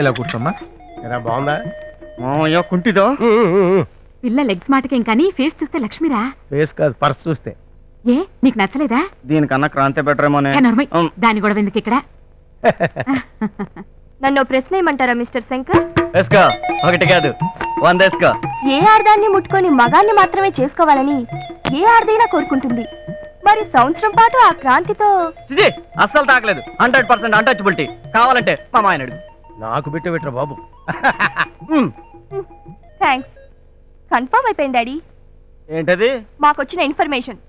ఇలా కూర్చోమ్మా. ఎలా బాగుందా? కుంటిదో పిల్ల లెగ్స్ మాటకేం కానీ ఫేస్ చూస్తే లక్ష్మిరా. ఫేస్ కాదు, పర్స్ చూస్తే. ఏ నీకు నచ్చలేదా? దీనికన్నా క్రాంతి బెటరేమోనే. దాని గొడవ ఎందుకు ఇక్కడ? నన్ను ప్రశ్న ఏమంటారా మిస్టర్ శంకర్? వేసుకో, ఒకటి కాదు 100 వేసుకో. ఏ ఆర్దాన్ని ముట్టుకొని మగాన్ని మాత్రమే చేసుకోవాలని ఏ ఆర్దైనా కోరుకుంటుంది. మరి సంవత్సరం పాటు ఆ క్రాంతితో అస్సలు తాకలేదు. 100% అన్టచబిలిటీ. కావాలంటే మా మాయన అడుగు. నాకు పెట్టరా బాబు. థ్యాంక్స్. కన్ఫర్మ్ అయిపోయింది డాడీ. ఏంటది? మాకొచ్చిన ఇన్ఫర్మేషన్.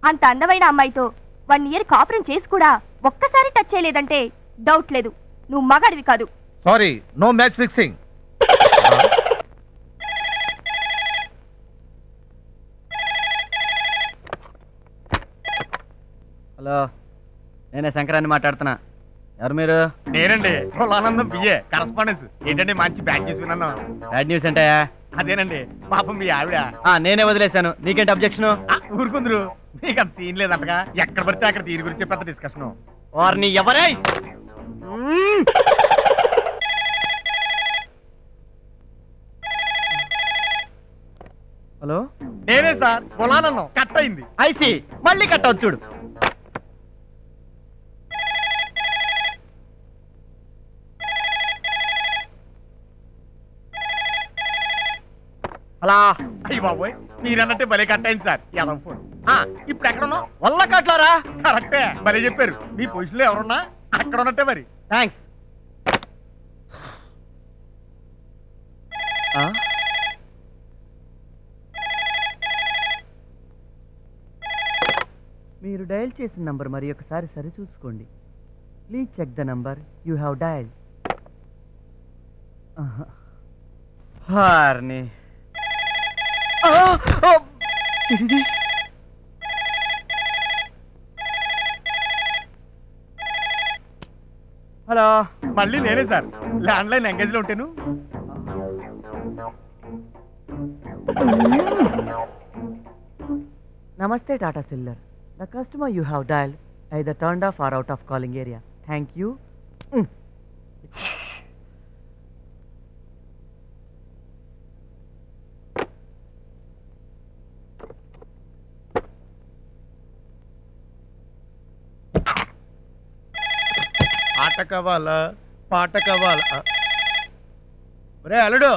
అంత అందమైన అమ్మాయితో 1 ఇయర్ కాపురం చేసి కూడా ఒక్కసారి టచ్ చేయలేదంటే డౌట్ లేదు, నువ్వు మగాడివి కాదు. Sorry, no match fixing. Hello, నేనే శంకరాన్ని మాట్లాడుతున్నా. ఎవరు మీరు? నేనండి, ఆనందం బిఏ కరస్పాండెన్స్. ఏంటండి మంచి బ్యాక్ న్యూస్ విన్నాను. బ్యాడ్ న్యూస్ అంటే? అదేనండి, పాపం మీ ఆవిడ. నేనే వదిలేశాను. నీకేంటి అబ్జెక్షన్? ఊరుకుందరు, మీకు అంత సీన్ లేదంటగా. ఎక్కడ పడితే అక్కడ దీని గురించి పెద్ద డిస్కషన్. వారిని ఎవరై? హలో, నేనే సార్, పొలానన్నం కట్ అయింది. ఐసి మళ్ళీ కట్ అవుతుంది చూడు. అలా అయ్యి బాబోయ్, మీరన్నట్టే భలే కట్ అయింది సార్. యాదవ్ ఫోన్. ఇప్పుడు ఎక్కడున్నా? వల్ల కట్లారా? కరెక్టే, భలే చెప్పారు. మీ పొజిషన్ లో ఎవరున్నా అక్కడ ఉన్నట్టే మరి. థ్యాంక్స్. మీరు డయల్ చేసిన నంబర్ మరి ఒకసారి సరి చూసుకోండి. Please check the number you have dial. హార్ని హలో, మళ్ళీ నేనే సార్. ల్యాండ్ లైన్ ఎంగేజ్ లో ఉంటాను. నమస్తే టాటా సిల్లర్. The customer you have dial either turned off or out of calling area. Thank you. ఆట కావాలా, పాట కావాలా? రే అల్లుడు,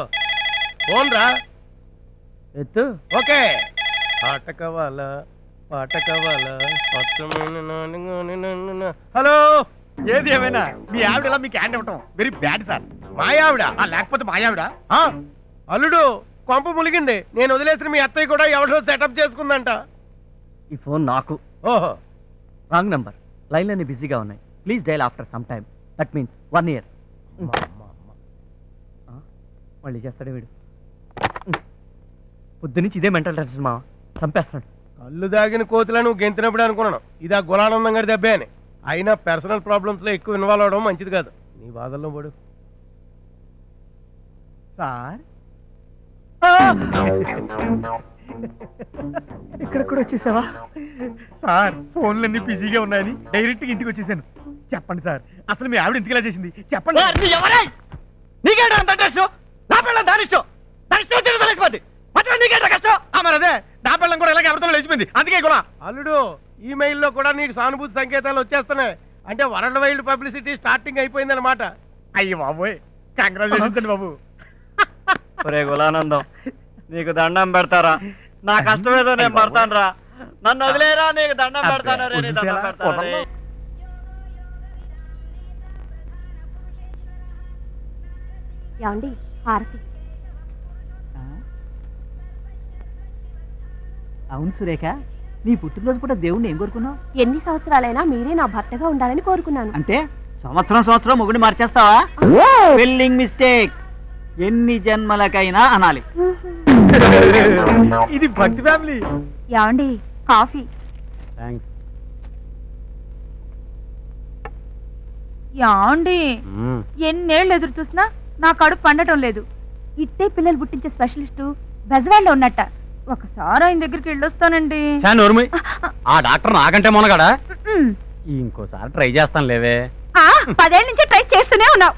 ఫోన్ రా. ఎత్తు. ఓకే. ఆట కావాలా, పాట కావాలా? హలో, ఏది ఏమైనా మీ ఆవిడ ఇలా మీకు హ్యాండ్ ఇవ్వటం వెరీ బ్యాడ్ సార్. మా ఆవిడ లేకపోతే మా ఆవిడ. అల్లుడు, కొంప ములిగింది. నేను వదిలేసిన మీ అత్తయ్య కూడా ఎవడో సెటప్ చేసుకుందంట. ఈ ఫోన్ నాకు. ఓహో, రాంగ్ నంబర్. లైన్లన్నీ బిజీగా ఉన్నాయి. Please dial after some time. That means 1 year. మళ్ళీ చేస్తాడే వీడు. పొద్దు నుంచి ఇదే మెంటల్ టెన్షన్ మా. చంపేస్తాడు. కళ్ళు దాగిన కోతులను నువ్వు గెంతినప్పుడు అనుకున్నాను ఇదా గులానందం గారి దెబ్బే అని. అయినా పర్సనల్ ప్రాబ్లమ్స్ లో ఎక్కువ ఇన్వాల్వ్ అవడం మంచిది కాదు. నీ బాధల్లో పడు. సార్, ఇక్కడ కూడా వచ్చేసావా? సార్, ఫోన్లన్నీ బిజీగా ఉన్నాయని డైరెక్ట్ గా ఇంటికి వచ్చేసాను. చెప్పండి సార్, అసలు మీ ఆవిడ ఇంటికి ఇలా చేసింది చెప్పండి. మరి అదే నా పిల్లం కూడా ఇలాగే ఎవరితో లేచిపోయింది. అందుకే కూడా అల్లుడు, ఈమెయిల్లో కూడా నీకు సానుభూతి సంకేతాలు వచ్చేస్తున్నాయి. అంటే వరల్డ్ వైల్డ్ పబ్లిసిటీ స్టార్టింగ్ అయిపోయింది అనమాట. అయ్యో బాబోయ్, కంగ్రాచులేషన్స్ బాబు. ఒరే గులానందం, నీకు దండం పెడతారా? నా కష్టం ఏదో నేను పడతాను రా. నన్ను వదిలేరా, నీకు దండం పెడతాను. ఏమండి, హారతి. అవును సురేఖ, నీ పుట్టినరోజు పూట దేవుణ్ణి ఏం కోరుకున్నావు? ఎన్ని సంవత్సరాలైనా మీరే నా భర్తగా ఉండాలని కోరుకున్నాను. అంటే సంవత్సరం మొగుడిని మార్చేస్తావా? Spelling mistake. ఎన్ని జన్మలకైనా అనాలి. ఇది భక్తి ఫ్యామిలీ. ఏమండి, కాఫీ. ఏమండి, ఎన్నేళ్ళు ఎదురు చూసినా నా కడుపు పండటం లేదు. ఇట్టే పిల్లలు పుట్టించే స్పెషలిస్టు బెజవాడలో ఉన్నట్ట. ఒకసారి ఆయన దగ్గరికి వెళ్ళొస్తానండి. ఆ డాక్టర్ నాకంటే మొనగాడా? ఇంకోసారి ట్రై చేస్తాను లేవే. 10 ఏళ్ళ నుంచి ట్రై చేస్తూనే ఉన్నావు.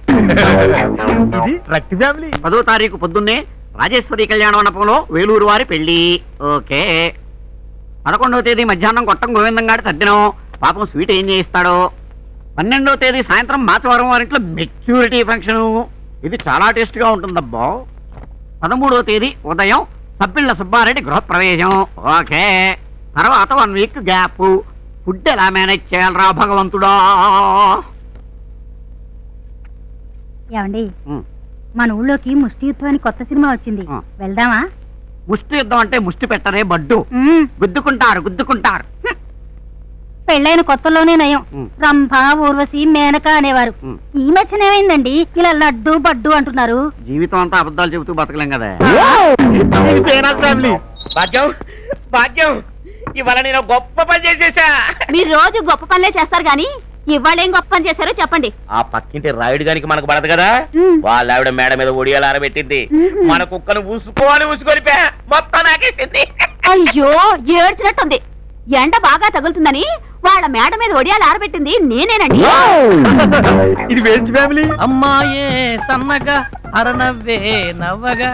ఇది రక్తి ఫ్యామిలీ. 10వ తారీఖు పొద్దున్నే రాజేశ్వరి కళ్యాణ మండపంలో వేలూరు వారి పెళ్లి. ఓకే. 11వ తేదీ మధ్యాహ్నం కొట్టం గోవిందం గారి తద్దినం. పాపం స్వీట్ ఏం చేయిస్తాడో. 12వ తేదీ సాయంత్రం మాచవరం వారింట్లో మెచ్యూరిటీ ఫంక్షన్. ఇది చాలా టేస్ట్గా ఉంటుందబ్బా. 13వ తేదీ ఉదయం సబ్బిళ్ళ సుబ్బారెడ్డి గృహప్రవేశం. ఓకే. తర్వాత 1 వీక్ గ్యాప్. ఫుడ్ ఎలా మేనేజ్ చేయాలరా భగవంతుడా? ఏమండి, మన ఊళ్ళోకి ముష్టి యుద్ధం అని కొత్త సినిమా వచ్చింది, వెళ్దామా? ముష్టి యుద్ధం అంటే ముష్టి పెట్టరే బడ్డు, గుద్దుకుంటారు. పెళ్ళైన కొత్తలోనే నయం. రంభ, ఊర్వశి, మేనక అనేవారు. ఈ మధ్యన ఏమైందండి ఇలా లడ్డు బడ్డు అంటున్నారు? జీవితం అంతా అబద్ధాలు చెబుతూ బతకలేం కదా. భాగ్యం, ఇవాళ నేను గొప్ప పని చేసేసా. మీరు రోజు గొప్ప పనులే చేస్తారు గాని ఇవాళ ఏం గొప్ప పని చేశారో చెప్పండి. ఆ పక్కింటి రాయుడు గారికి మనకు పడదు కదా, వాళ్ళ ఆవిడ మేడ మీద ఒడియాలు ఆరబెట్టింది. మన కుక్కను ఊసుకొని మొత్తం నాకేసింది. అయ్యో, ఏడ్చినట్టుంది. ఎండ బాగా తగులుతుందని వాళ్ళ మేడ మీద ఒడియాలు ఆరబెట్టింది నేనేనండి. ఇది వేస్ట్ ఫ్యామిలీ. అమ్మాయే సన్నగా అరనవ్వే నవ్వగా.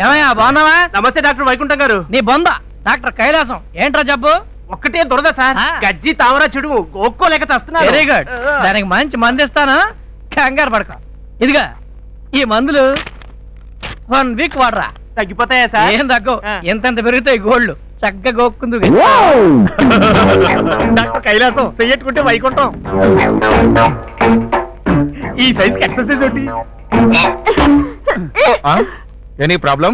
ఏమయ్యా, బాగున్నావా? నమస్తే డాక్టర్ వైకుంఠం గారు. నీ బొంద డాక్టర్ కైలాసం. ఏంట్రా జబ్బు? ఒక్కటే దురద సార్. గజ్జి తామర చెడు ఒక్కోలేక చేస్తున్నా. Very good. దానికి మంచి మందు ఇస్తాను, కంగారు పడక. ఇదిగా ఈ మందులు 1 వీక్ వాడరా, తగ్గిపోతాయా సార్? ఏం తగ్గవు. ఎంతెంత పెరుగుతాయి గోళ్ళు. చక్కగా గోక్కుందు. డాక్టర్ కైలాసం చెయ్యట్టుకుంటే వైకుంఠం. ఈ సైజ్ ఎక్సర్సైజ్ ఒకటి. Any problem?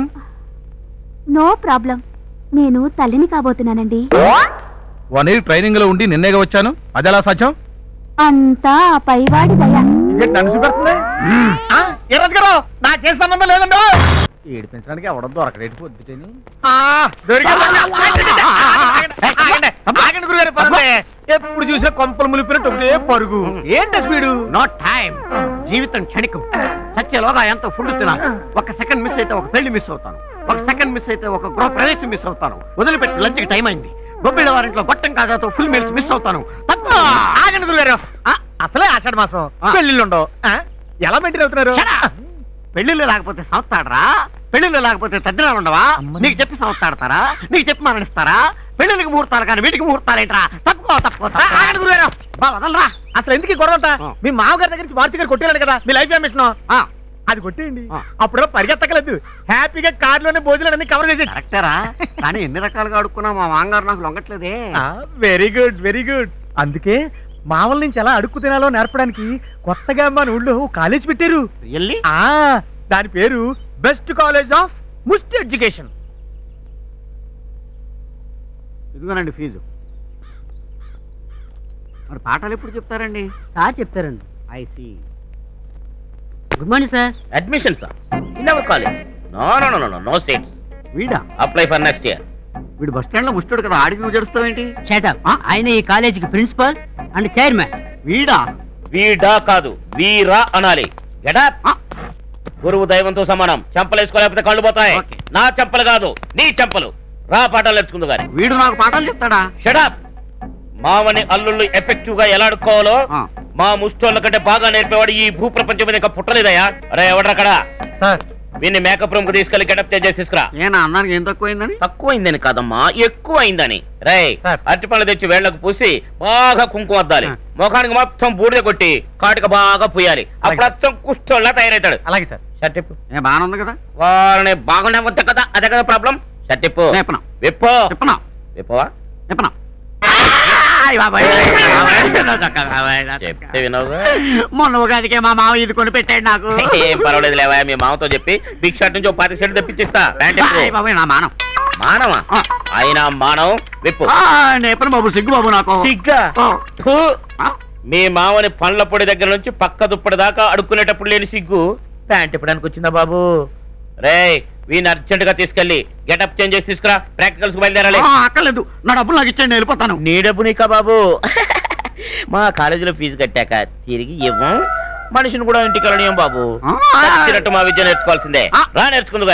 No problem. నేను తల్లిని కాబోతున్నానండి. 1 year ట్రైనింగ్ లో ఉండి నిన్నేగా వచ్చాను, అదెలా సాధ్యం? అంతా పైవాడి దయ. నన్ను చూపెడుతుంది. నాకేం సంబంధం లేదండి. ఏడిపించడానికి ఎవడం దొరకలేదు పొద్దుటని. ఎప్పుడు చూసినా కొంపలు ములిపినట్టు ఒకటే పరుగు. ఏంటి స్పీడు? No time. జీవితం క్షణికం. సత్యలోగా ఎంతో ఫుడ్ తినాలి. 1 సెకండ్ మిస్ అయితే ఒక పెళ్లి మిస్ అవుతాను. 1 సెకండ్ మిస్ అయితే ఒక గృహ ప్రవేశం మిస్ అవుతాను. వదిలిపెట్టి లంచ్కి టైం అయింది. గొబ్బిళ్ళ వారింట్లో గొట్టం కాజాతో ఫుల్ మీల్స్ మిస్ అవుతాను. ఆగండి గురుగారు, అసలే ఆషాఢ మాసం, పెళ్లిళ్ళు ఉండవు. ఎలా మెయింటైన్ అవుతున్నారు? పెళ్లిళ్ళు లేకపోతే సంస్థాడరా? పెళ్లిళ్ళు లేకపోతే తద్దినాలు ఉండవా? నీకు చెప్పి సంస్థాడతారా? నీకు చెప్పి మరణిస్తారా? పెళ్లిళ్ళకి ముహూర్తాలు కానీ వీటికి ముహూర్తాలు ఏంట్రా? తప్పుకో. వదలరా. అసలు ఎందుకు గొడవ? మీ మామగారి దగ్గర నుంచి మారుతి గారు కొట్టేయాలి కదా మీ లైఫ్ మిషన్. అది కొట్టేయండి. అప్పుడు పరిగెత్తకలేదు. హ్యాపీగా కార్లోనే భోజనాలన్నీ కవర్ చేసి. కరెక్టరా? కానీ ఎన్ని రకాలుగా అడుక్కున్నా మా మామగారు నాకు లొంగట్లేదే. Very good, very good. అందుకే మామల నుంచి ఎలా అడుక్కు తినాలో నేర్పడానికి కొత్తగా మన ఊళ్ళో కాలేజ్ పెట్టారు. దాని పేరు best college of must education. ఇదిగోనండి ఫీజు. మరి పాఠాలు ఎప్పుడు చెప్తారండి? సార్ చెప్తారండి. I see. Good morning sir. Admission sir in our college. No seats. వీడా? Apply for next year. వీడు బస్ స్టాండ్ లో ముస్టుడు కదా, ఆడికి నువ్వు జడుస్తావేంటి? ఆయన ఈ కాలేజీకి ప్రిన్సిపల్ అండ్ చైర్మన్. వీడా కాదు, వీరా అనాలి. గెటప్. గురువు దైవంతో సమానం. చెంపలేసుకోలేకపోతే కళ్ళు పోతాయి. నా చెంపలు కాదు, నీ చెంపలు. రా పాఠాలు నేర్చుకుందు గాని. వీడు నాకు పాఠాలు చెప్తాడా? షడప్. మావని అల్లుళ్ళు ఎఫెక్టివ్ గా ఎలా ఆడుకోవాలో మా ముష్టోళ్ళ కంటే బాగా నేర్పేవాడు ఈ భూ ప్రపంచం మీద ఇంకా పుట్టలేదయా. అరే ఎవడ్రక్కడ? సార్, వీన్ని మేకప్ రూమ్ కు తీసుకెళ్లి గెటప్ చేసి తీసుకురా. ఏనా అన్నానికి ఏం తక్కువైందని? తక్కువైందని కాదమ్మా, ఎక్కువ అయిందని. రై అరటిపళ్ళు తెచ్చి వేళ్లకు పూసి బాగా కుంకుమ అద్దాలి. ముఖానికి మొత్తం బూడిద కొట్టి కాటుక బాగా పూయాలి. అప్పుడు అచ్చం కుష్టోళ్ళ తయారవుతాడు. అలాగే సార్. షర్టిప్పు. బాగానే ఉంది కదా? వాళ్ళని బాగుండే వద్ద కదా, అదే కదా ప్రాబ్లం. షర్టిప్పు. విప్పో. విప్పవా? చెప్తే వినవుగా. మొన్న ఉగాదికే మా మామ ఇది కొని పెట్టాడు నాకు. ఏం పర్వాలేదు లేవా, మీ మామతో చెప్పి బిగ్ షర్ట్ నుంచి 10 షర్ట్ తెప్పించిస్తా. నా మానం. మానవా? అయినా మానవం. విప్పు. నేపను బాబు, సిగ్గు బాబు నాకు. సిగ్గా? మీ మామని పండ్ల పొడి దగ్గర నుంచి పక్క దుప్పటి దాకా అడుక్కునేటప్పుడు లేని సిగ్గు ప్యాంట్ ఇప్పడానికి వచ్చిందా బాబు? రే వీని అర్జెంట్ గా తీసుకెళ్లి గెటప్ చేంజ్ చేసి తీసుకురా. ప్రాక్టికల్స్ బయలుదేరాలి. అక్కర్లేదు, నా డబ్బులు నాకు ఇచ్చేయండి, వెళ్ళిపోతాను. నీ డబ్బు నీకా బాబు? మా కాలేజీలో ఫీజు కట్టాక తిరిగి ఇవ్వం. మనిషిని కూడా ఇంటికి వెళ్ళనియం బాబు. నచ్చినట్టు మా విద్య నేర్చుకోవాల్సిందే. రా నేర్చుకుందు.